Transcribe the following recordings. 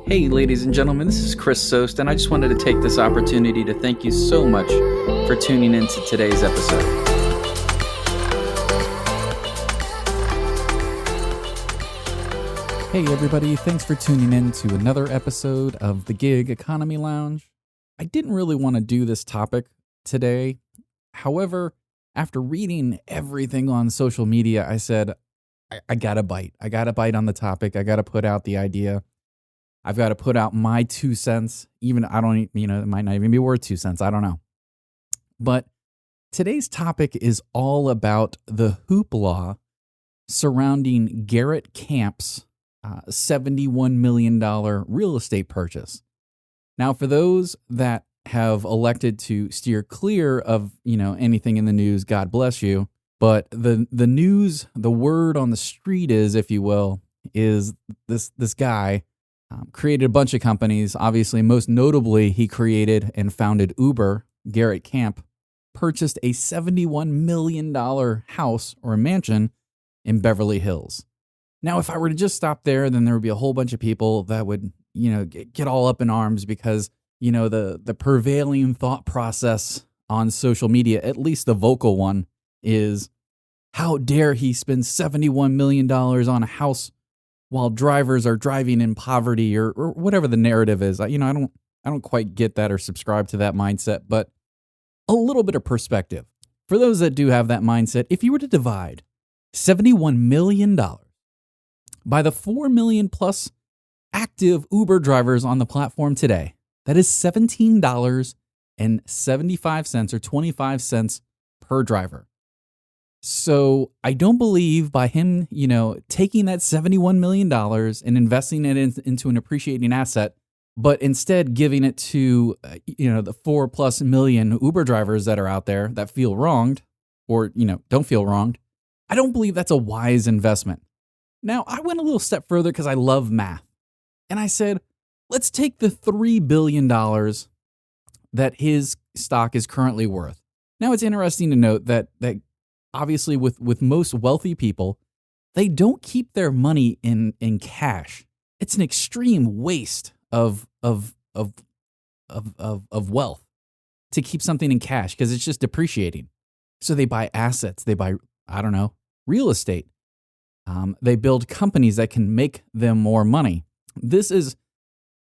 Hey, ladies and gentlemen, this is Chris Sost, and I just wanted to take this opportunity to thank you so much for tuning in to today's episode. Hey everybody, thanks for tuning in to another episode of the Gig Economy Lounge. I didn't really want to do this topic today. However, after reading everything on social media, I said, I gotta bite. I gotta bite on the topic. I gotta put out the idea. I've got to put out my 2 cents. Even, it might not even be worth 2 cents. I don't know. But today's topic is all about the hoopla surrounding Garrett Camp's $71 million real estate purchase. Now, for those that have elected to steer clear of, anything in the news, God bless you. But the news, the word on the street is, if you will, is this guy created a bunch of companies. Obviously, most notably, he created and founded Uber. Garrett Camp purchased a $71 million house or a mansion in Beverly Hills. Now, if I were to just stop there, then there would be a whole bunch of people that would, get all up in arms because, the prevailing thought process on social media, at least the vocal one, is how dare he spend $71 million on a house while drivers are driving in poverty or whatever the narrative is. I don't quite get that or subscribe to that mindset, but a little bit of perspective. For those that do have that mindset, if you were to divide $71 million by the 4 million plus active Uber drivers on the platform today, that is $17.75 or 25 cents per driver. So I don't believe by him, taking that $71 million and investing it into an appreciating asset, but instead giving it to, the 4+ million Uber drivers that are out there that feel wronged or, don't feel wronged. I don't believe that's a wise investment. Now, I went a little step further because I love math. And I said, let's take the $3 billion that his stock is currently worth. Now, it's interesting to note that obviously, with most wealthy people, they don't keep their money in cash. It's an extreme waste of wealth to keep something in cash because it's just depreciating. So they buy assets. They buy, real estate. They build companies that can make them more money. This is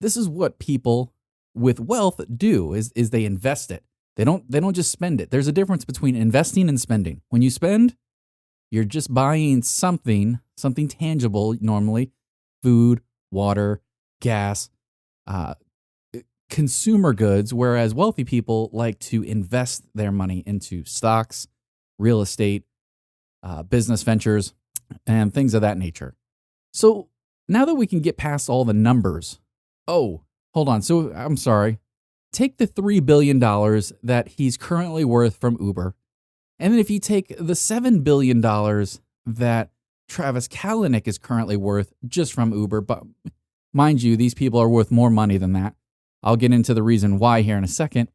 what people with wealth do. Is they invest it. They don't just spend it. There's a difference between investing and spending. When you spend, you're just buying something tangible, normally food, water, gas, consumer goods, whereas wealthy people like to invest their money into stocks, real estate, business ventures, and things of that nature. So now that we can get past all the numbers, hold on. So I'm sorry. Take the $3 billion that he's currently worth from Uber, and then if you take the $7 billion that Travis Kalanick is currently worth just from Uber, but mind you, these people are worth more money than that. I'll get into the reason why here in a second,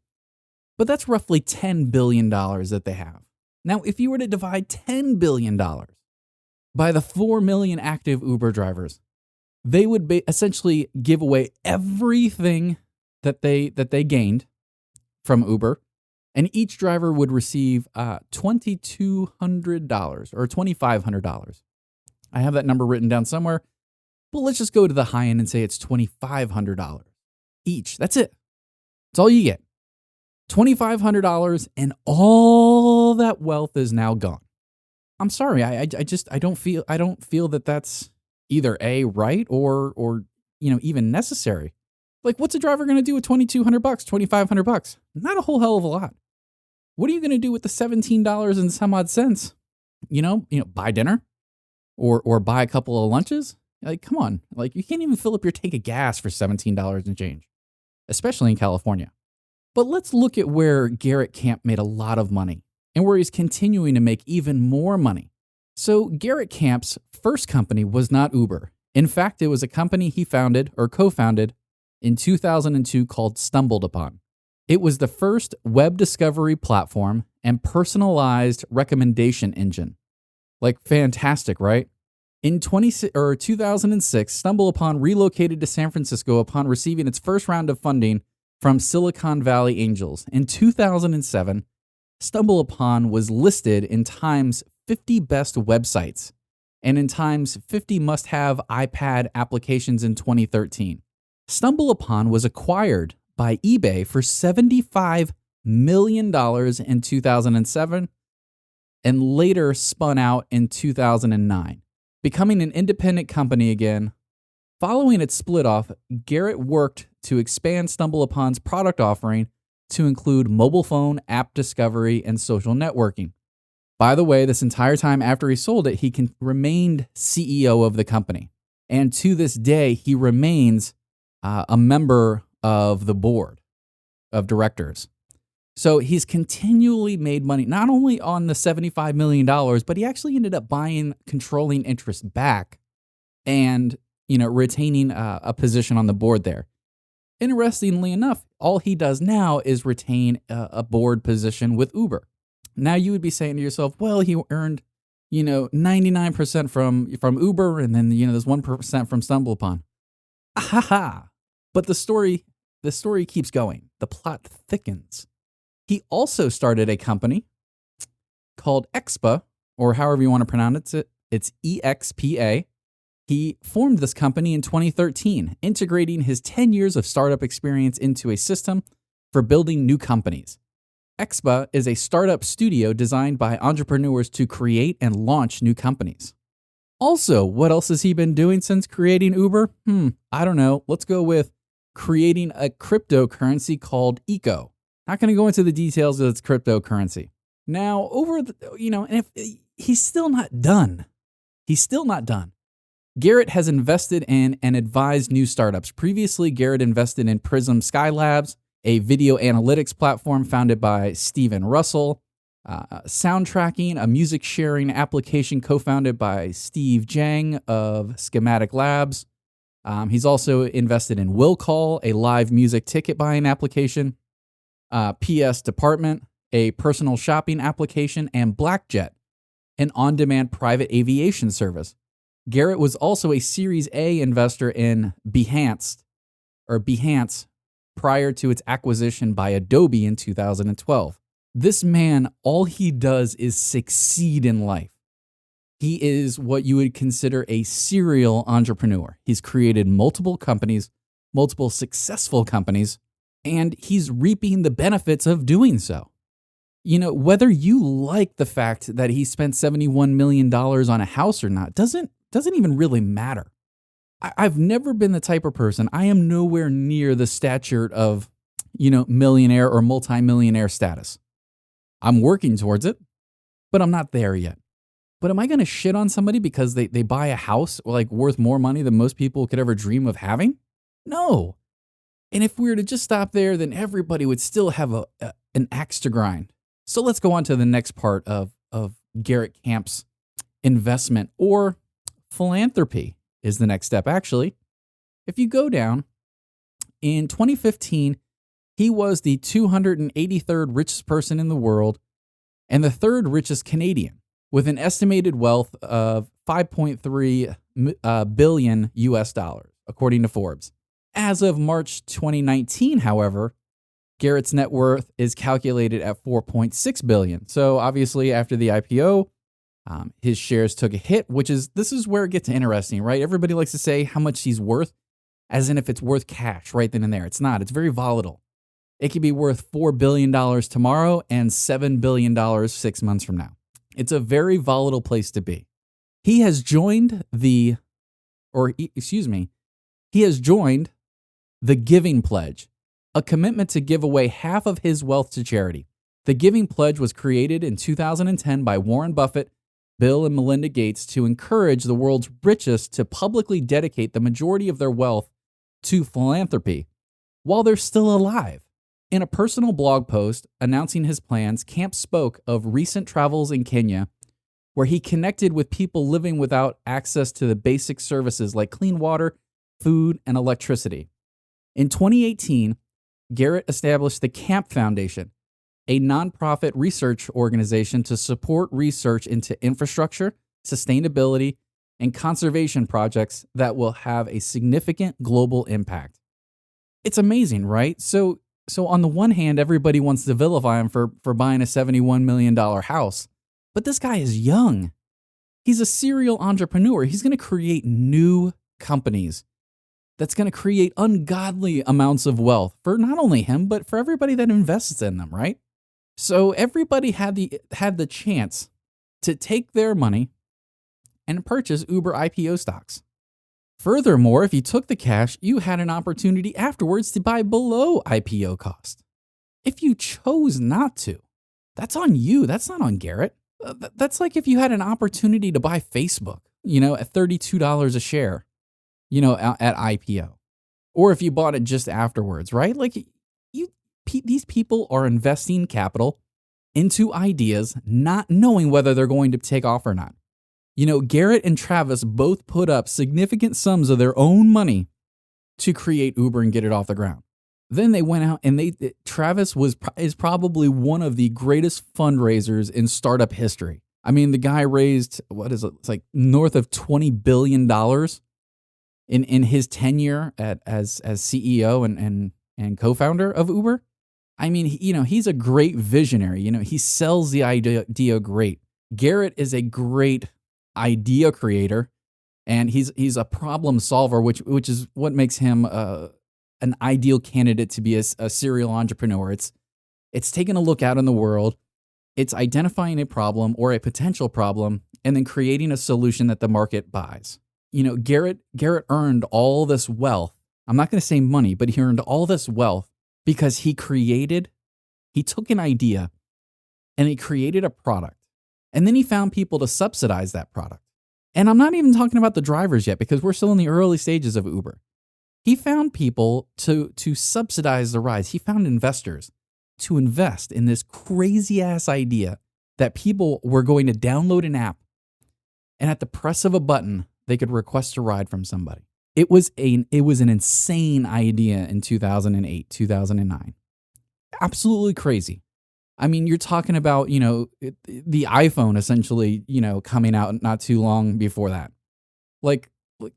but that's roughly $10 billion that they have. Now, if you were to divide $10 billion by the 4 million active Uber drivers, they would essentially give away everything that they gained from Uber, and each driver would receive $2,200 or $2,500. I have that number written down somewhere, but let's just go to the high end and say it's $2,500 each. That's it. That's all you get. $2,500, and all that wealth is now gone. I'm sorry, I don't feel that that's either A, right or even necessary. Like, what's a driver going to do with $2,200, $2,500? Not a whole hell of a lot. What are you going to do with the $17 and some odd cents? Buy dinner or buy a couple of lunches? Like, come on. Like, you can't even fill up your tank of gas for $17 and change, especially in California. But let's look at where Garrett Camp made a lot of money and where he's continuing to make even more money. So Garrett Camp's first company was not Uber. In fact, it was a company he founded or co-founded in 2002 called Stumbled Upon. It was the first web discovery platform and personalized recommendation engine. Like, fantastic, right? In 2006, StumbleUpon relocated to San Francisco upon receiving its first round of funding from Silicon Valley Angels. In 2007, StumbleUpon was listed in Time's 50 best websites and in Time's 50 must-have iPad applications in 2013. StumbleUpon was acquired by eBay for $75 million in 2007 and later spun out in 2009, becoming an independent company again. Following its split off, Garrett worked to expand StumbleUpon's product offering to include mobile phone, app discovery, and social networking. By the way, this entire time after he sold it, he remained CEO of the company. And to this day, he remains a member of the board of directors. So he's continually made money, not only on the $75 million, but he actually ended up buying controlling interest back and, retaining a position on the board there. Interestingly enough, all he does now is retain a board position with Uber. Now you would be saying to yourself, well, he earned, 99% from Uber and then, there's 1% from StumbleUpon. Ahaha. But the story keeps going. The plot thickens. He also started a company called Expa, or however you want to pronounce it. It's EXPA. He formed this company in 2013, integrating his 10 years of startup experience into a system for building new companies. Expa is a startup studio designed by entrepreneurs to create and launch new companies. Also, what else has he been doing since creating Uber? I don't know. Let's go with creating a cryptocurrency called Eco. Not going to go into the details of its cryptocurrency. Now, and if he's still not done. Garrett has invested in and advised new startups. Previously, Garrett invested in Prism Skylabs, a video analytics platform founded by Stephen Russell, Soundtracking, a music sharing application co-founded by Steve Jang of Schematic Labs. He's also invested in Will Call, a live music ticket buying application, PS Department, a personal shopping application, and Blackjet, an on-demand private aviation service. Garrett was also a Series A investor in Behance prior to its acquisition by Adobe in 2012. This man, all he does is succeed in life. He is what you would consider a serial entrepreneur. He's created multiple companies, multiple successful companies, and he's reaping the benefits of doing so. Whether you like the fact that he spent $71 million on a house or not doesn't even really matter. I've never been the type of person, I am nowhere near the stature of, millionaire or multimillionaire status. I'm working towards it, but I'm not there yet. But am I going to shit on somebody because they buy a house worth more money than most people could ever dream of having? No. And if we were to just stop there, then everybody would still have an axe to grind. So let's go on to the next part of Garrett Camp's investment, or philanthropy is the next step. Actually, if you go down, in 2015, he was the 283rd richest person in the world and the third richest Canadian, with an estimated wealth of $5.3 billion US dollars, according to Forbes. As of March 2019, however, Garrett's net worth is calculated at $4.6 billion. So obviously, after the IPO, his shares took a hit, this is where it gets interesting, right? Everybody likes to say how much he's worth, as in if it's worth cash right then and there. It's not. It's very volatile. It could be worth $4 billion tomorrow and $7 billion 6 months from now. It's a very volatile place to be. He has joined the Giving Pledge, a commitment to give away half of his wealth to charity. The Giving Pledge was created in 2010 by Warren Buffett, Bill and Melinda Gates to encourage the world's richest to publicly dedicate the majority of their wealth to philanthropy while they're still alive. In a personal blog post announcing his plans, Camp spoke of recent travels in Kenya, where he connected with people living without access to the basic services like clean water, food, and electricity. In 2018, Garrett established the Camp Foundation, a nonprofit research organization to support research into infrastructure, sustainability, and conservation projects that will have a significant global impact. It's amazing, right? So on the one hand, everybody wants to vilify him for buying a $71 million house. But this guy is young. He's a serial entrepreneur. He's going to create new companies that's going to create ungodly amounts of wealth for not only him, but for everybody that invests in them, right? So everybody had the chance to take their money and purchase Uber IPO stocks. Furthermore, if you took the cash, you had an opportunity afterwards to buy below IPO cost. If you chose not to, that's on you. That's not on Garrett. That's like if you had an opportunity to buy Facebook, at $32 a share, at IPO. Or if you bought it just afterwards, right? Like these people are investing capital into ideas, not knowing whether they're going to take off or not. Garrett and Travis both put up significant sums of their own money to create Uber and get it off the ground. Then they went out and Travis is probably one of the greatest fundraisers in startup history. I mean, the guy raised, it's like north of $20 billion in his tenure as CEO and co-founder of Uber. I mean, he's a great visionary. He sells the idea great. Garrett is a great idea creator, and he's a problem solver, which is what makes him an ideal candidate to be a serial entrepreneur. It's taking a look out in the world, it's identifying a problem or a potential problem, and then creating a solution that the market buys. Garrett earned all this wealth. I'm not going to say money, but he earned all this wealth because he took an idea and he created a product. And then he found people to subsidize that product. And I'm not even talking about the drivers yet because we're still in the early stages of Uber. He found people to subsidize the rides. He found investors to invest in this crazy ass idea that people were going to download an app and at the press of a button, they could request a ride from somebody. It was an insane idea in 2008, 2009. Absolutely crazy. I mean, you're talking about, the iPhone essentially, coming out not too long before that. Like,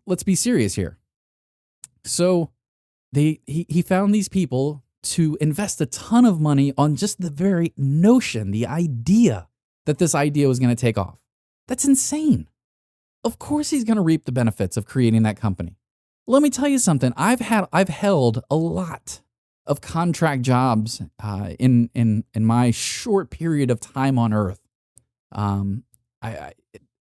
let's be serious here. So he found these people to invest a ton of money on just the very notion, the idea that this idea was going to take off. That's insane. Of course he's going to reap the benefits of creating that company. Let me tell you something. I've held a lot of contract jobs in my short period of time on Earth.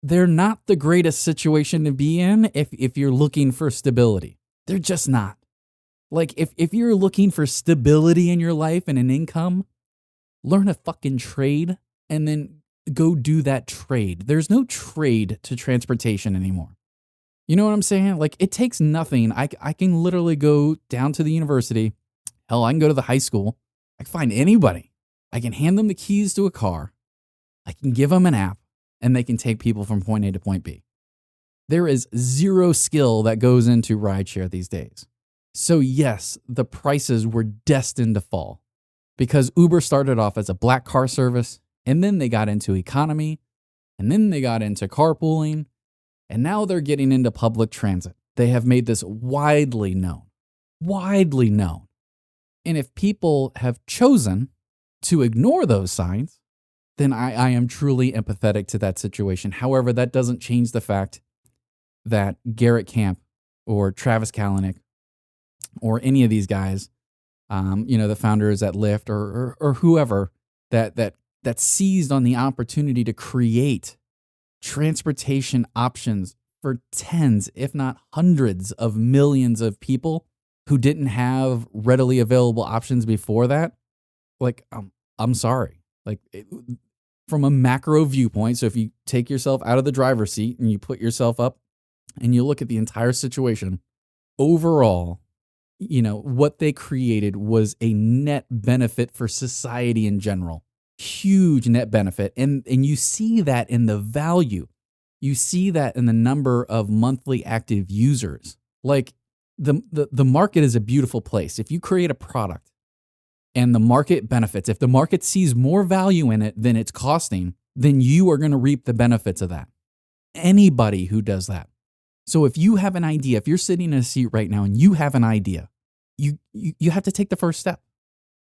They're not the greatest situation to be in if you're looking for stability. They're just not. Like if you're looking for stability in your life and an income, learn a fucking trade and then go do that trade. There's no trade to transportation anymore. You know what I'm saying? Like it takes nothing. I can literally go down to the university. Hell, I can go to the high school. I can find anybody. I can hand them the keys to a car. I can give them an app and they can take people from point A to point B. There is zero skill that goes into rideshare these days. So yes, the prices were destined to fall because Uber started off as a black car service and then they got into economy and then they got into carpooling and now they're getting into public transit. They have made this widely known. And if people have chosen to ignore those signs, then I am truly empathetic to that situation. However, that doesn't change the fact that Garrett Camp or Travis Kalanick or any of these guys, the founders at Lyft or whoever that seized on the opportunity to create transportation options for tens, if not hundreds of millions of people who didn't have readily available options before that, like, I'm sorry. Like, from a macro viewpoint, so if you take yourself out of the driver's seat and you put yourself up and you look at the entire situation, overall, what they created was a net benefit for society in general. Huge net benefit. And you see that in the value. You see that in the number of monthly active users. Like, the market is a beautiful place. If you create a product and the market benefits, if the market sees more value in it than it's costing, then you are going to reap the benefits of that. anybody who does that. So if you have an idea, if you're sitting in a seat right now and you have an idea, you have to take the first step.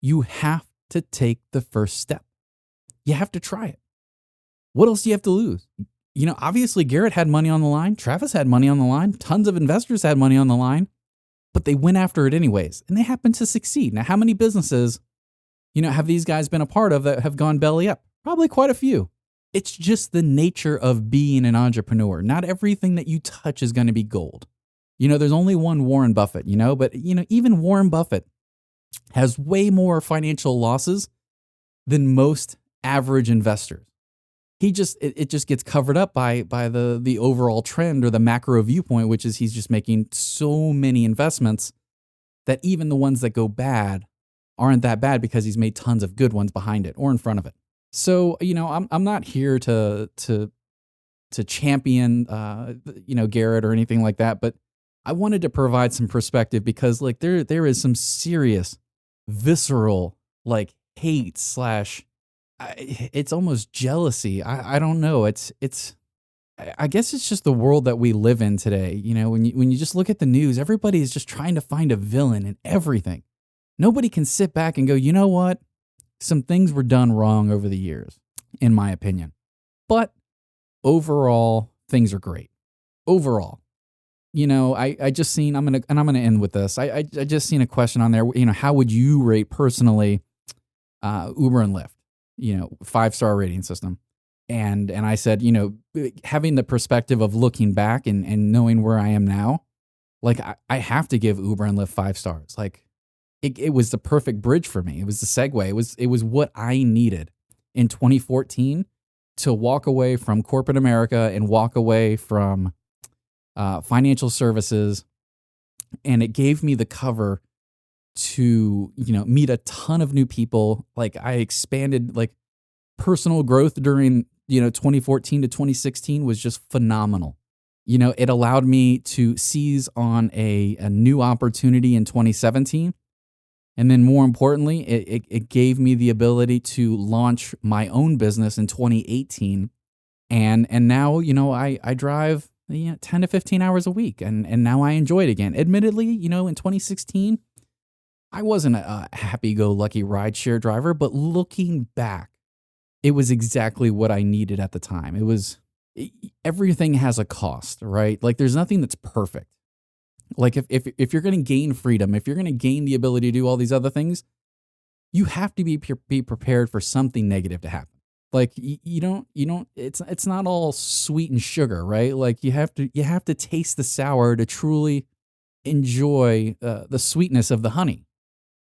You have to take the first step. You have to try it. What else do you have to lose? Obviously Garrett had money on the line. Travis had money on the line. Tons of investors had money on the line, but they went after it anyways, and they happened to succeed. Now, how many businesses, have these guys been a part of that have gone belly up? Probably quite a few. It's just the nature of being an entrepreneur. Not everything that you touch is going to be gold. There's only one Warren Buffett, but even Warren Buffett has way more financial losses than most average investors. It just gets covered up by the overall trend or the macro viewpoint, which is he's just making so many investments that even the ones that go bad aren't that bad because he's made tons of good ones behind it or in front of it. So, I'm not here to champion Garrett or anything like that, but I wanted to provide some perspective because there is some serious visceral hate / it's almost jealousy. I don't know. I guess it's just the world that we live in today. When you just look at the news, everybody is just trying to find a villain in everything. Nobody can sit back and go, you know what? Some things were done wrong over the years, in my opinion. But overall, things are great. Overall. I just seen, I'm gonna end with this. I just seen a question on there, how would you rate personally Uber and Lyft? 5-star rating system. And I said, having the perspective of looking back and knowing where I am now, I have to give Uber and Lyft 5 stars. It was the perfect bridge for me. It was the segue. It was what I needed in 2014 to walk away from corporate America and walk away from financial services. And it gave me the cover to, meet a ton of new people. I expanded, personal growth during, 2014 to 2016 was just phenomenal. It allowed me to seize on a new opportunity in 2017. And then more importantly, it gave me the ability to launch my own business in 2018. And now, I drive 10 to 15 hours a week and now I enjoy it again. Admittedly, in 2016, I wasn't a happy-go-lucky rideshare driver, but looking back, it was exactly what I needed at the time. Everything has a cost, right? There's nothing that's perfect. If you're going to gain freedom, if you're going to gain the ability to do all these other things, you have to be prepared for something negative to happen. It's not all sweet and sugar, right? You have to taste the sour to truly enjoy the sweetness of the honey.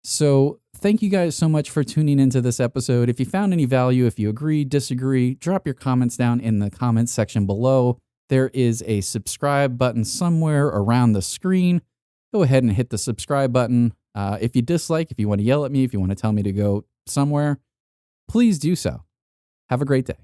So thank you guys so much for tuning into this episode. If you found any value, if you agree, disagree, drop your comments down in the comments section below. There is a subscribe button somewhere around the screen. Go ahead and hit the subscribe button. If you dislike, if you want to yell at me, if you want to tell me to go somewhere, please do so. Have a great day.